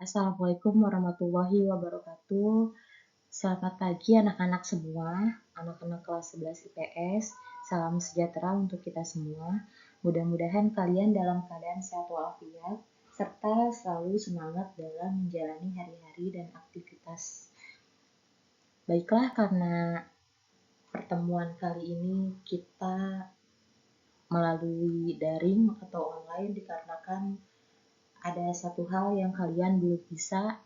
Assalamualaikum warahmatullahi wabarakatuh. Selamat pagi anak-anak semua, anak-anak kelas 11 IPS. Salam sejahtera untuk kita semua. Mudah-mudahan kalian dalam keadaan sehat walafiat, serta selalu semangat dalam menjalani hari-hari dan aktivitas. Baiklah, karena pertemuan kali ini kita melalui daring atau online dikarenakan ada satu hal yang kalian belum bisa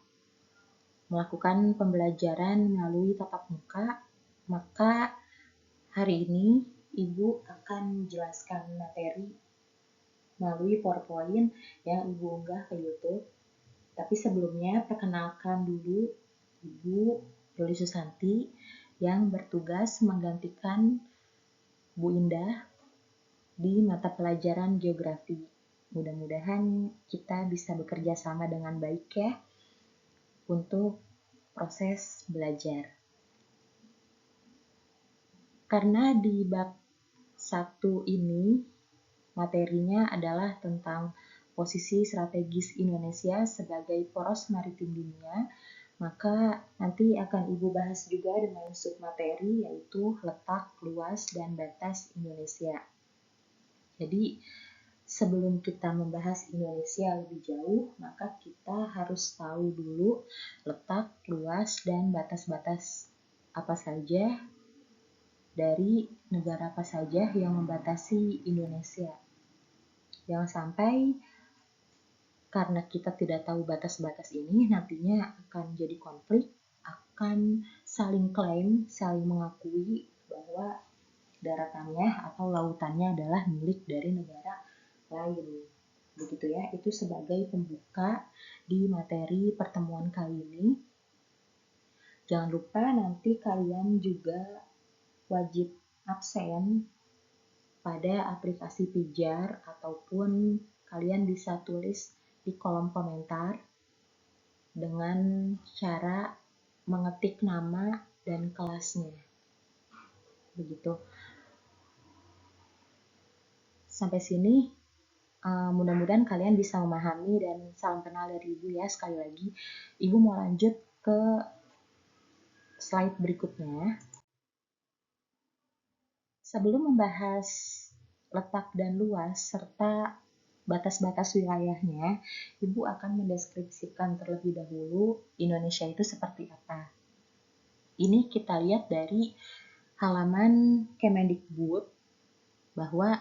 melakukan pembelajaran melalui tatap muka, maka hari ini Ibu akan menjelaskan materi melalui PowerPoint yang Ibu unggah ke YouTube. Tapi sebelumnya, perkenalkan dulu Ibu Doli Susanti yang bertugas menggantikan Bu Indah di mata pelajaran geografi. Mudah-mudahan kita bisa bekerja sama dengan baik ya untuk proses belajar. Karena di bab 1 ini materinya adalah tentang posisi strategis Indonesia sebagai poros maritim dunia, maka nanti akan Ibu bahas juga dengan submateri yaitu letak, luas, dan batas Indonesia. Jadi sebelum kita membahas Indonesia lebih jauh, maka kita harus tahu dulu letak, luas, dan batas-batas apa saja dari negara apa saja yang membatasi Indonesia. Jangan sampai karena kita tidak tahu batas-batas ini, nantinya akan jadi konflik, akan saling klaim, saling mengakui bahwa daratannya atau lautannya adalah milik dari negara lain. Begitu ya, itu sebagai pembuka di materi pertemuan kali ini. Jangan lupa nanti kalian juga wajib absen pada aplikasi Pijar ataupun kalian bisa tulis di kolom komentar dengan cara mengetik nama dan kelasnya. Begitu. Sampai sini mudah-mudahan kalian bisa memahami dan salam kenal dari Ibu ya. Sekali lagi, Ibu mau lanjut ke slide berikutnya. Sebelum membahas letak dan luas serta batas-batas wilayahnya, Ibu akan mendeskripsikan terlebih dahulu Indonesia itu seperti apa. Ini kita lihat dari halaman Kemendikbud bahwa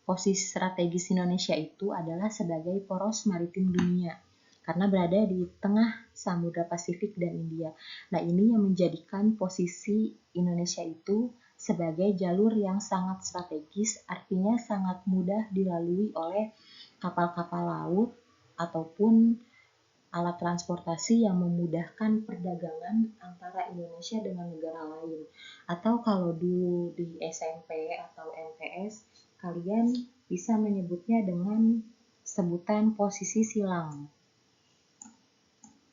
posisi strategis Indonesia itu adalah sebagai poros maritim dunia karena berada di tengah Samudra Pasifik dan India. Nah, ini yang menjadikan posisi Indonesia itu sebagai jalur yang sangat strategis, artinya sangat mudah dilalui oleh kapal-kapal laut ataupun alat transportasi yang memudahkan perdagangan antara Indonesia dengan negara lain. Atau kalau dulu di SMP atau MTS, kalian bisa menyebutnya dengan sebutan posisi silang.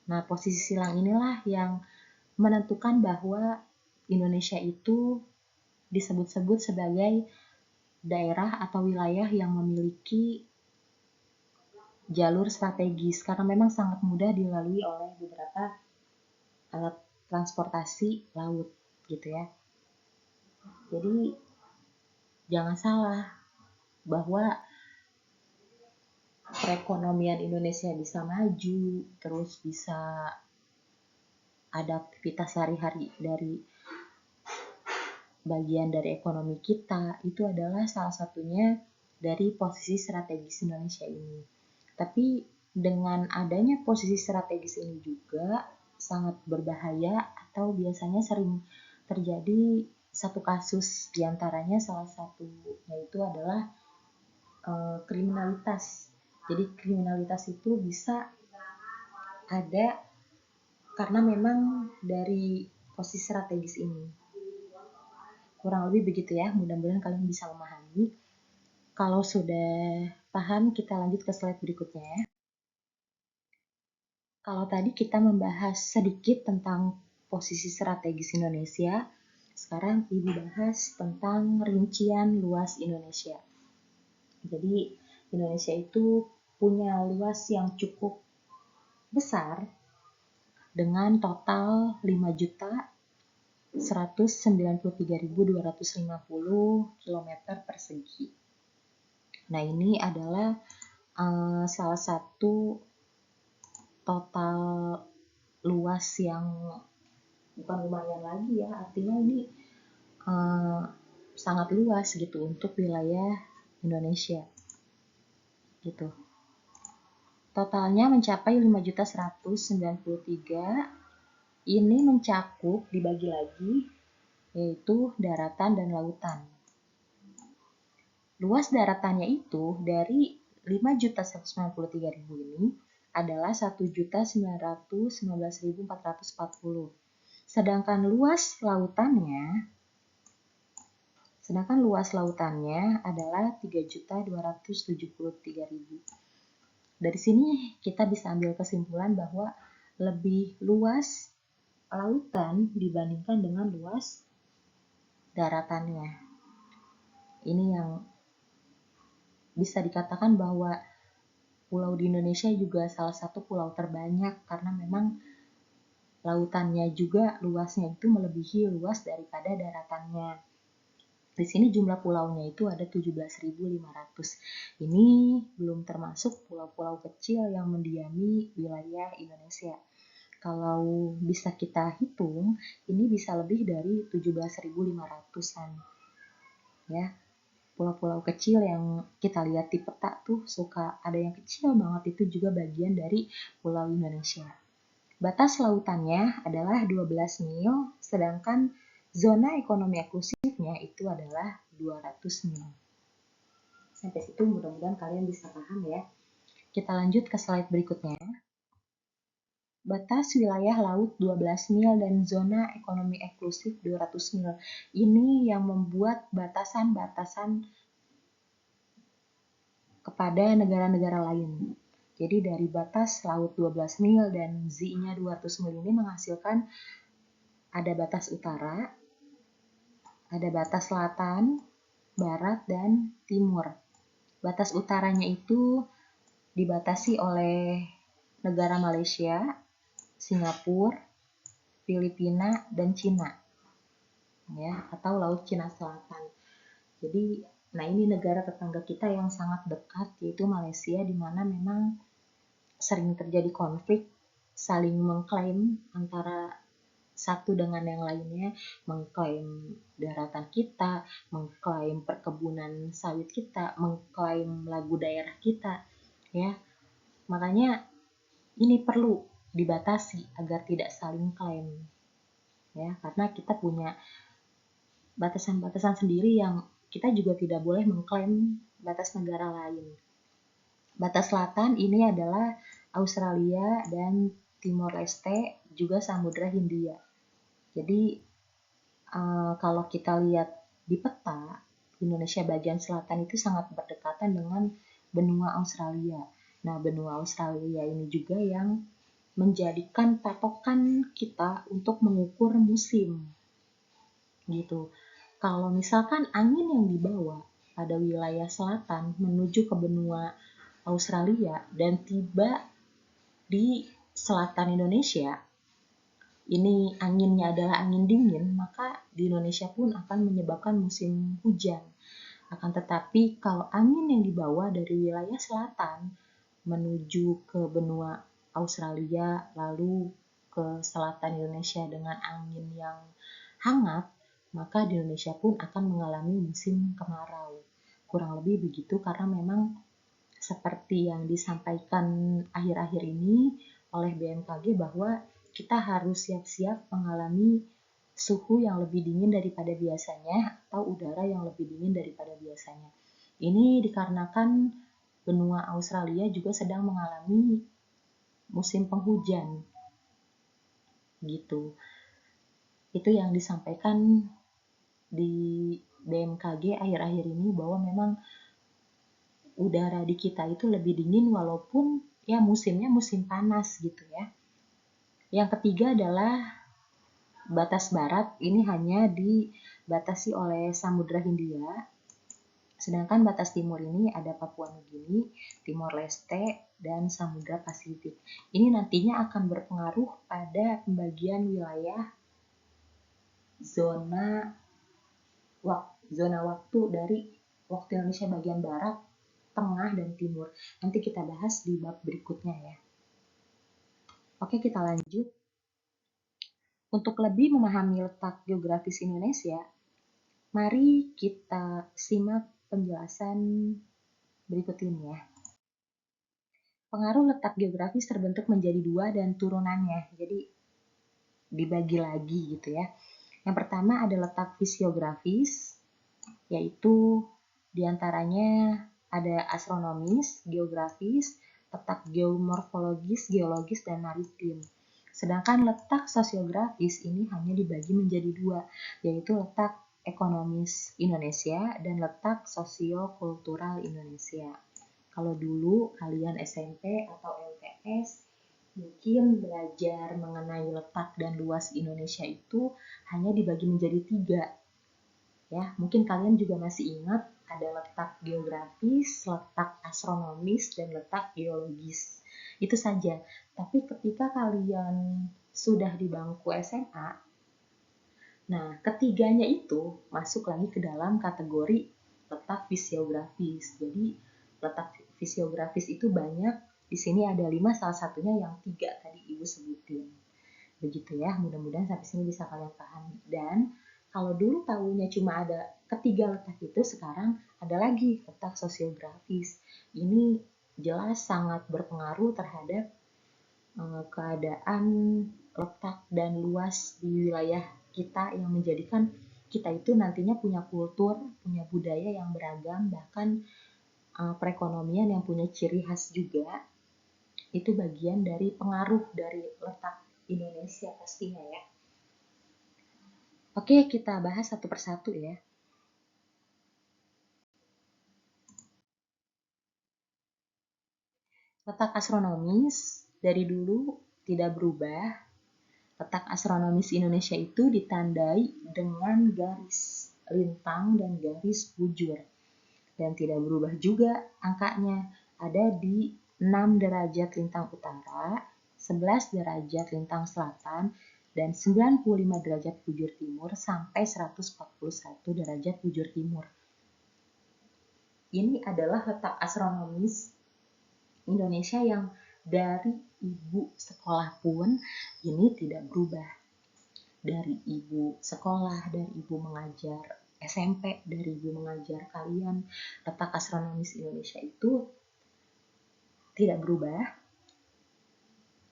Nah, posisi silang inilah yang menentukan bahwa Indonesia itu disebut-sebut sebagai daerah atau wilayah yang memiliki jalur strategis karena memang sangat mudah dilalui oleh beberapa alat transportasi laut gitu ya. Jadi jangan salah bahwa perekonomian Indonesia bisa maju, terus bisa ada aktivitas sehari-hari dari bagian dari ekonomi kita, itu adalah salah satunya dari posisi strategis Indonesia ini. Tapi dengan adanya posisi strategis ini juga sangat berbahaya atau biasanya sering terjadi satu kasus, diantaranya salah satunya itu adalah kriminalitas. Jadi kriminalitas itu bisa ada karena memang dari posisi strategis ini. Kurang lebih begitu ya, mudah-mudahan kalian bisa memahami. Kalau sudah paham, kita lanjut ke slide berikutnya ya. Kalau tadi kita membahas sedikit tentang posisi strategis Indonesia, sekarang Ibu bahas tentang rincian luas Indonesia. Jadi Indonesia itu punya luas yang cukup besar dengan total 5.193.250 km persegi. Nah, ini adalah salah satu total luas yang bukan lumayan lagi ya, artinya ini sangat luas gitu untuk wilayah Indonesia gitu. Totalnya mencapai 5.193. Ini mencakup, dibagi lagi, yaitu daratan dan lautan. Luas daratannya itu dari 5.193.000 ini adalah 1.919.440. Sedangkan luas lautannya adalah 3.273.000. Dari sini kita bisa ambil kesimpulan bahwa lebih luas lautan dibandingkan dengan luas daratannya. Ini yang bisa dikatakan bahwa pulau di Indonesia juga salah satu pulau terbanyak karena memang lautannya juga luasnya itu melebihi luas daripada daratannya. Di sini jumlah pulaunya itu ada 17.500. Ini belum termasuk pulau-pulau kecil yang mendiami wilayah Indonesia. Kalau bisa kita hitung, ini bisa lebih dari 17.500-an. Ya. Pulau-pulau kecil yang kita lihat di peta tuh suka ada yang kecil banget, itu juga bagian dari pulau Indonesia. Batas lautannya adalah 12 mil, sedangkan zona ekonomi eksklusifnya itu adalah 200 mil. Sampai situ mudah-mudahan kalian bisa paham ya. Kita lanjut ke slide berikutnya. Batas wilayah laut 12 mil dan zona ekonomi eksklusif 200 mil. Ini yang membuat batasan-batasan kepada negara-negara lain. Jadi dari batas laut 12 mil dan Z-nya 200 mil ini menghasilkan ada batas utara, ada batas selatan, barat, dan timur. Batas utaranya itu dibatasi oleh negara Malaysia, Singapura, Filipina, dan Cina. Ya, atau Laut Cina Selatan. Jadi nah, ini negara tetangga kita yang sangat dekat, yaitu Malaysia, di mana memang sering terjadi konflik, saling mengklaim antara satu dengan yang lainnya, mengklaim daratan kita, mengklaim perkebunan sawit kita, mengklaim lagu daerah kita, ya. Makanya ini perlu dibatasi agar tidak saling klaim, ya, karena kita punya batasan-batasan sendiri yang kita juga tidak boleh mengklaim batas negara lain. Batas selatan ini adalah Australia dan Timor Leste, juga Samudra Hindia. Jadi kalau kita lihat di peta, Indonesia bagian selatan itu sangat berdekatan dengan benua Australia. Nah, benua Australia ini juga yang menjadikan patokan kita untuk mengukur musim. Gitu. Kalau misalkan angin yang dibawa pada wilayah selatan menuju ke benua Australia dan tiba di selatan Indonesia, ini anginnya adalah angin dingin, maka di Indonesia pun akan menyebabkan musim hujan. Akan tetapi kalau angin yang dibawa dari wilayah selatan menuju ke benua Australia lalu ke selatan Indonesia dengan angin yang hangat, maka di Indonesia pun akan mengalami musim kemarau. Kurang lebih begitu, karena memang seperti yang disampaikan akhir-akhir ini oleh BMKG bahwa kita harus siap-siap mengalami suhu yang lebih dingin daripada biasanya atau udara yang lebih dingin daripada biasanya. Ini dikarenakan benua Australia juga sedang mengalami musim penghujan. Gitu. Itu yang disampaikan di BMKG akhir-akhir ini, bahwa memang udara di kita itu lebih dingin walaupun ya musimnya musim panas gitu ya. Yang ketiga adalah batas barat. Ini hanya dibatasi oleh Samudra Hindia. Sedangkan batas timur ini ada Papua Nugini, Timor Leste, dan Samudra Pasifik. Ini nantinya akan berpengaruh pada pembagian wilayah zona waktu dari waktu Indonesia bagian barat, tengah, dan timur. Nanti kita bahas di bab berikutnya ya. Oke, kita lanjut. Untuk lebih memahami letak geografis Indonesia, mari kita simak penjelasan berikut ini ya. Pengaruh letak geografis terbentuk menjadi dua dan turunannya, jadi dibagi lagi gitu ya. Yang pertama ada letak fisiografis, yaitu diantaranya ada astronomis, geografis, letak geomorfologis, geologis, dan maritim. Sedangkan letak sosiografis ini hanya dibagi menjadi dua, yaitu letak ekonomis Indonesia dan letak sosiokultural Indonesia. Kalau dulu kalian SMP atau LTS mungkin belajar mengenai letak dan luas Indonesia itu hanya dibagi menjadi tiga. Ya, mungkin kalian juga masih ingat ada letak geografis, letak astronomis, dan letak geologis. Itu saja. Tapi ketika kalian sudah di bangku SMA, nah ketiganya itu masuk lagi ke dalam kategori letak fisiografis. Jadi letak fisiografis itu banyak. Di sini ada 5, salah satunya yang 3 tadi Ibu sebutin. Begitu ya, mudah-mudahan sampai sini bisa kalian pahami. Dan kalau dulu tahunya cuma ada ketiga letak itu, sekarang ada lagi letak sosiografis. Ini jelas sangat berpengaruh terhadap keadaan letak dan luas di wilayah kita yang menjadikan kita itu nantinya punya kultur, punya budaya yang beragam, bahkan perekonomian yang punya ciri khas juga. Itu bagian dari pengaruh dari letak Indonesia pastinya ya. Oke, kita bahas satu persatu ya. Letak astronomis dari dulu tidak berubah. Letak astronomis Indonesia itu ditandai dengan garis lintang dan garis bujur. Dan tidak berubah juga angkanya. Ada di 6 derajat lintang utara, 11 derajat lintang selatan, dan 95 derajat bujur timur sampai 141 derajat bujur timur. Ini adalah letak astronomis Indonesia yang dari ibu sekolah pun ini tidak berubah. Dari ibu sekolah, dari ibu mengajar SMP, dari ibu mengajar kalian, letak astronomis Indonesia itu tidak berubah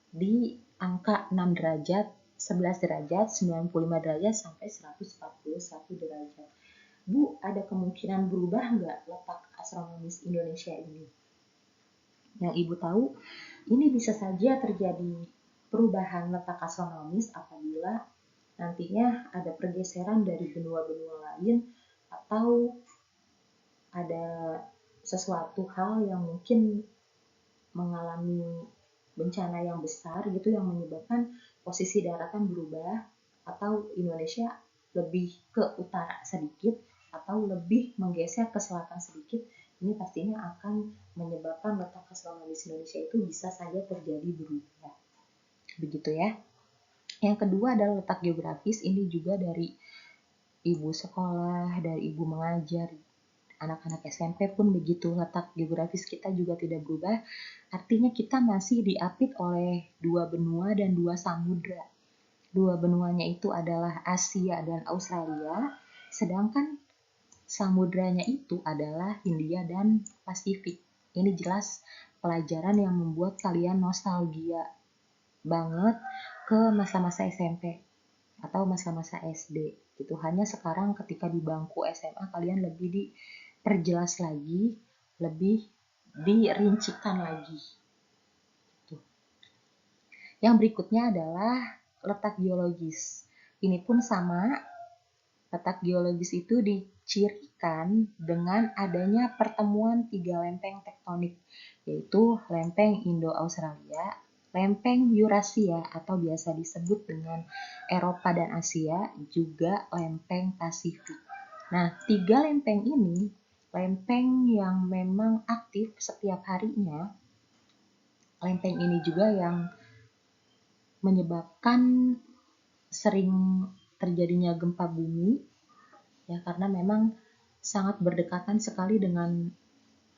di angka 6 derajat, 11 derajat, 95 derajat, sampai 141 derajat. Bu, ada kemungkinan berubah nggak letak astronomis Indonesia ini? Yang Ibu tahu, ini bisa saja terjadi perubahan letak astronomis apabila nantinya ada pergeseran dari benua-benua lain atau ada sesuatu hal yang mungkin mengalami bencana yang besar gitu yang menyebabkan posisi daratan berubah atau Indonesia lebih ke utara sedikit atau lebih menggeser ke selatan sedikit. Ini pastinya akan menyebabkan letak astronomis Indonesia itu bisa saja terjadi berubah. Begitu ya. Yang kedua adalah letak geografis. Ini juga dari ibu sekolah, dari ibu mengajar, anak-anak SMP pun begitu. Letak geografis kita juga tidak berubah. Artinya kita masih diapit oleh 2 benua dan 2 samudra. 2 benuanya itu adalah Asia dan Australia, sedangkan samudranya itu adalah Hindia dan Pasifik. Ini jelas pelajaran yang membuat kalian nostalgia banget ke masa-masa SMP atau masa-masa SD. Gitu. Hanya sekarang ketika di bangku SMA kalian lebih diperjelas lagi, lebih dirincikan lagi. Gitu. Yang berikutnya adalah letak geologis. Ini pun sama. Letak geologis itu dicirikan dengan adanya pertemuan 3 lempeng tektonik, yaitu lempeng Indo-Australia, lempeng Eurasia atau biasa disebut dengan Eropa dan Asia, juga lempeng Pasifik. Nah, 3 lempeng ini lempeng yang memang aktif setiap harinya. Lempeng ini juga yang menyebabkan sering terjadinya gempa bumi, ya, karena memang sangat berdekatan sekali dengan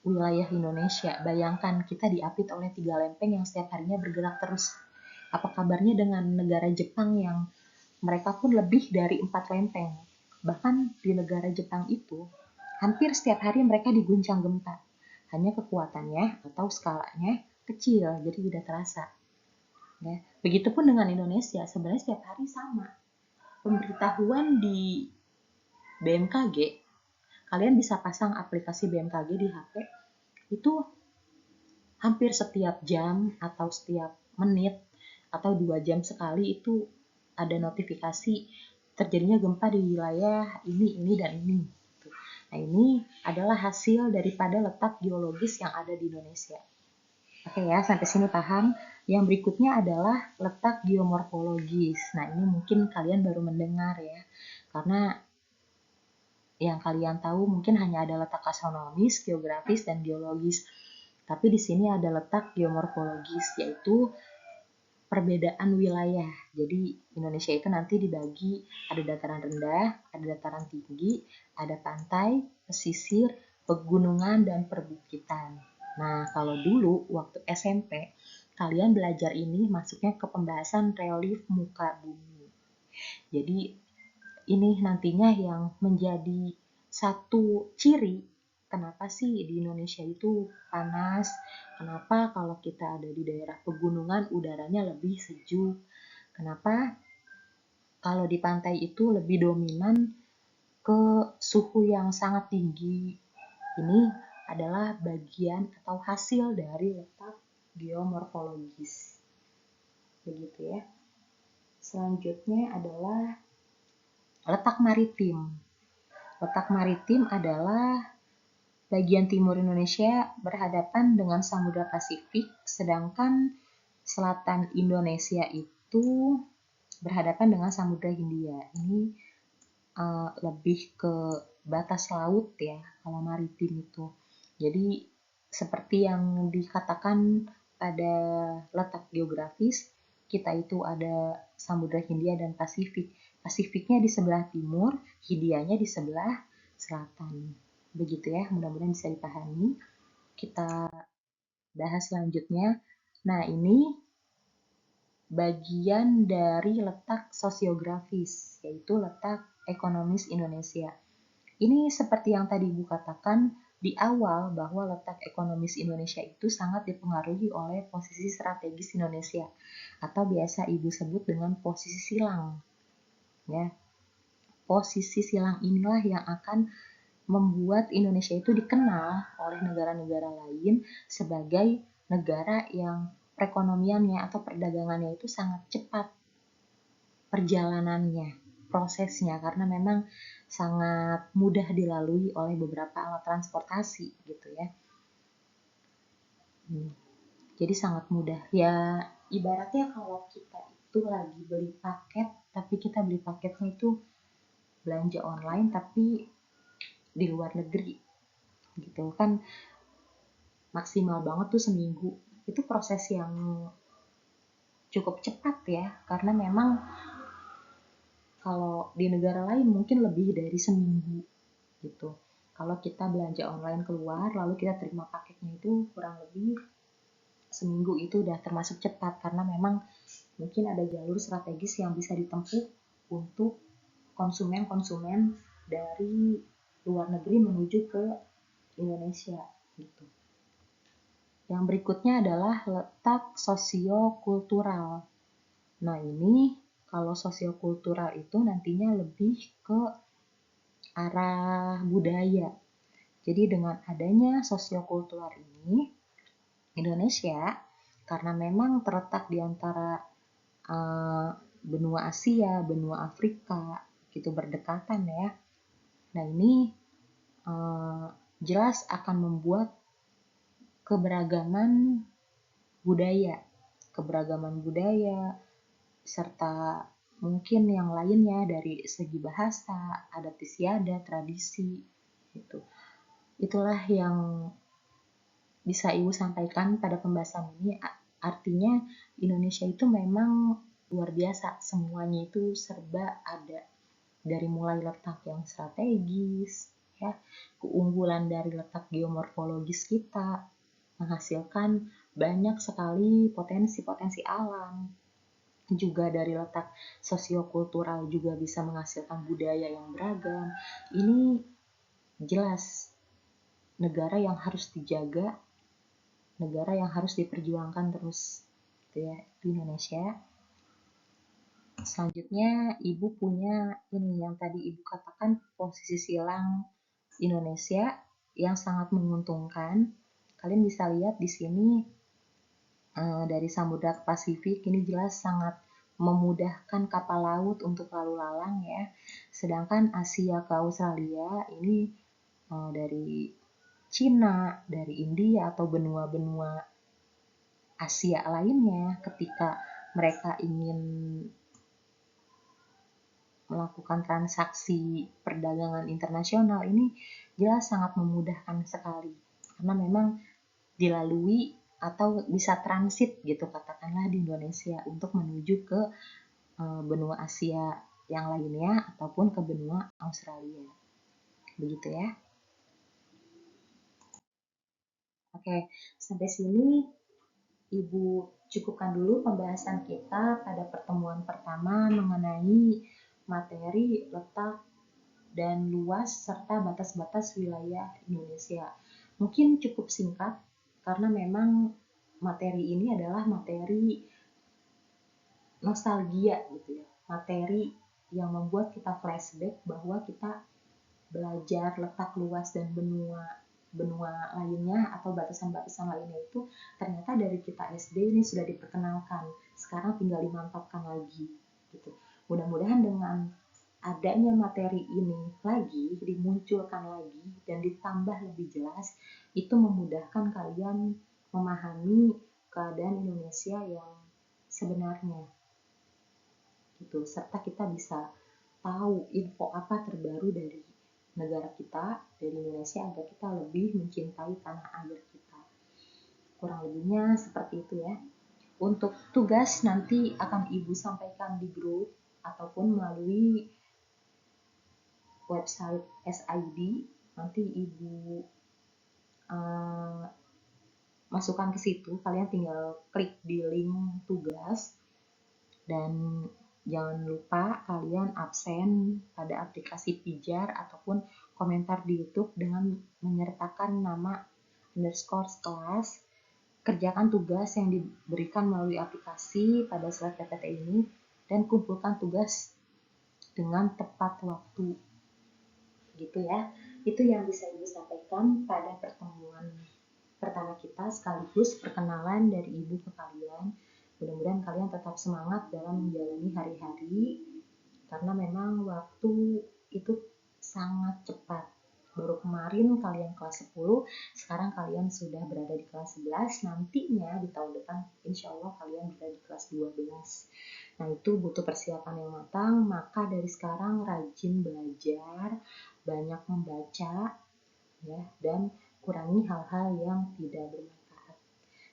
wilayah Indonesia. Bayangkan kita diapit oleh 3 lempeng yang setiap harinya bergerak terus. Apa kabarnya dengan negara Jepang yang mereka pun lebih dari 4 lempeng. Bahkan di negara Jepang itu hampir setiap hari mereka diguncang gempa. Hanya kekuatannya atau skalanya kecil, jadi tidak terasa. Ya. Begitupun dengan Indonesia, sebenarnya setiap hari sama. Pemberitahuan di BMKG, kalian bisa pasang aplikasi BMKG di HP, itu hampir setiap jam atau setiap menit atau 2 jam sekali itu ada notifikasi terjadinya gempa di wilayah ini dan ini. Nah, ini adalah hasil daripada letak geologis yang ada di Indonesia. Oke ya, sampai sini paham. Yang berikutnya adalah letak geomorfologis. Nah, ini mungkin kalian baru mendengar ya. Karena yang kalian tahu mungkin hanya ada letak astronomis, geografis, dan geologis. Tapi di sini ada letak geomorfologis, yaitu perbedaan wilayah. Jadi Indonesia itu nanti dibagi ada dataran rendah, ada dataran tinggi, ada pantai, pesisir, pegunungan, dan perbukitan. Nah, kalau dulu waktu SMP, kalian belajar ini masuknya ke pembahasan relief muka bumi. Jadi ini nantinya yang menjadi satu ciri kenapa sih di Indonesia itu panas, kenapa kalau kita ada di daerah pegunungan udaranya lebih sejuk, kenapa kalau di pantai itu lebih dominan ke suhu yang sangat tinggi. Ini adalah bagian atau hasil dari letak geomorfologis. Begitu ya. Selanjutnya adalah letak maritim. Letak maritim adalah bagian timur Indonesia berhadapan dengan Samudra Pasifik, sedangkan selatan Indonesia itu berhadapan dengan Samudra Hindia. Ini lebih ke batas laut ya, kalau maritim itu. Jadi seperti yang dikatakan pada letak geografis, kita itu ada Samudra Hindia dan Pasifik. Pasifiknya di sebelah timur, Hindianya di sebelah selatan. Begitu ya, mudah-mudahan bisa dipahami. Kita bahas selanjutnya. Nah, ini bagian dari letak sosiografis, yaitu letak ekonomis Indonesia. Ini seperti yang tadi Ibu katakan di awal, bahwa letak ekonomis Indonesia itu sangat dipengaruhi oleh posisi strategis Indonesia, atau biasa Ibu sebut dengan posisi silang. Ya. Posisi silang inilah yang akan membuat Indonesia itu dikenal oleh negara-negara lain sebagai negara yang perekonomiannya atau perdagangannya itu sangat cepat perjalanannya, prosesnya, karena memang sangat mudah dilalui oleh beberapa alat transportasi gitu ya. Jadi sangat mudah. Ya ibaratnya kalau kita itu lagi beli paket, tapi kita beli paketnya itu belanja online tapi di luar negeri gitu kan, maksimal banget tuh seminggu. Itu proses yang cukup cepat ya, karena memang kalau di negara lain mungkin lebih dari seminggu gitu. Kalau kita belanja online keluar lalu kita terima paketnya itu kurang lebih seminggu, itu udah termasuk cepat karena memang mungkin ada jalur strategis yang bisa ditempuh untuk konsumen-konsumen dari luar negeri menuju ke Indonesia gitu. Yang berikutnya adalah letak sosiokultural. Nah, ini kalau sosiokultural itu nantinya lebih ke arah budaya. Jadi dengan adanya sosiokultural ini, Indonesia karena memang terletak di antara benua Asia, benua Afrika, gitu berdekatan ya. Nah, ini jelas akan membuat keberagaman budaya, serta mungkin yang lainnya dari segi bahasa, adat istiadat, tradisi gitu. Itulah yang bisa Ibu sampaikan pada pembahasan ini. Artinya Indonesia itu memang luar biasa, semuanya itu serba ada. Dari mulai letak yang strategis, ya, keunggulan dari letak geomorfologis kita, menghasilkan banyak sekali potensi-potensi alam. Juga dari letak sosiokultural juga bisa menghasilkan budaya yang beragam. Ini jelas negara yang harus dijaga, negara yang harus diperjuangkan terus, gitu ya, di Indonesia. Selanjutnya Ibu punya ini yang tadi Ibu katakan, posisi silang Indonesia yang sangat menguntungkan. Kalian bisa lihat di sini dari Samudra Pasifik ini jelas sangat memudahkan kapal laut untuk lalu lalang ya. Sedangkan Asia ke Australia ini dari Cina, dari India atau benua-benua Asia lainnya, ketika mereka ingin melakukan transaksi perdagangan internasional, ini jelas sangat memudahkan sekali, karena memang dilalui atau bisa transit gitu katakanlah di Indonesia untuk menuju ke benua Asia yang lainnya ataupun ke benua Australia. Begitu ya. Oke, sampai sini Ibu cukupkan dulu pembahasan kita pada pertemuan pertama mengenai materi, letak, dan luas serta batas-batas wilayah Indonesia. Mungkin cukup singkat karena memang materi ini adalah materi nostalgia gitu ya. Materi yang membuat kita flashback bahwa kita belajar letak luas dan benua lainnya atau batasan-batasan lainnya itu ternyata dari kita SD ini sudah diperkenalkan. Sekarang tinggal dimantapkan lagi gitu. Mudah-mudahan dengan adanya materi ini lagi, dimunculkan lagi dan ditambah lebih jelas, itu memudahkan kalian memahami keadaan Indonesia yang sebenarnya gitu, serta kita bisa tahu info apa terbaru dari negara kita, dari Indonesia, agar kita lebih mencintai tanah air kita. Kurang lebihnya seperti itu ya. Untuk tugas nanti akan Ibu sampaikan di grup ataupun melalui website SID. Nanti Ibu masukkan ke situ, kalian tinggal klik di link tugas. Dan jangan lupa kalian absen pada aplikasi Pijar ataupun komentar di YouTube dengan menyertakan nama underscore kelas. Kerjakan tugas yang diberikan melalui aplikasi pada slide PPT ini dan kumpulkan tugas dengan tepat waktu. Gitu ya. Itu yang bisa Ibu sampaikan pada pertemuan pertama kita, sekaligus perkenalan dari Ibu ke kalian. Mudah-mudahan kalian tetap semangat dalam menjalani hari-hari, karena memang waktu itu sangat cepat. Baru kemarin kalian kelas 10, sekarang kalian sudah berada di kelas 11, nantinya di tahun depan insya Allah kalian berada di kelas 12. Nah itu butuh persiapan yang matang, maka dari sekarang rajin belajar, banyak membaca, ya, dan kurangi hal-hal yang tidak bermanfaat.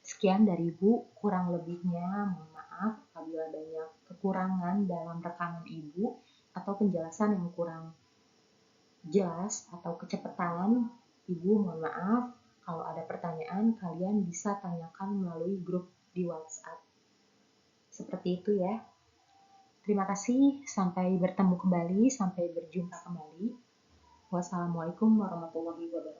Sekian dari Ibu, kurang lebihnya mohon maaf apabila banyak kekurangan dalam rekaman Ibu atau penjelasan yang kurang jelas atau kecepatan. Ibu mohon maaf. Kalau ada pertanyaan, kalian bisa tanyakan melalui grup di WhatsApp. Seperti itu ya. Terima kasih, sampai bertemu kembali, sampai berjumpa kembali. Wassalamualaikum warahmatullahi wabarakatuh.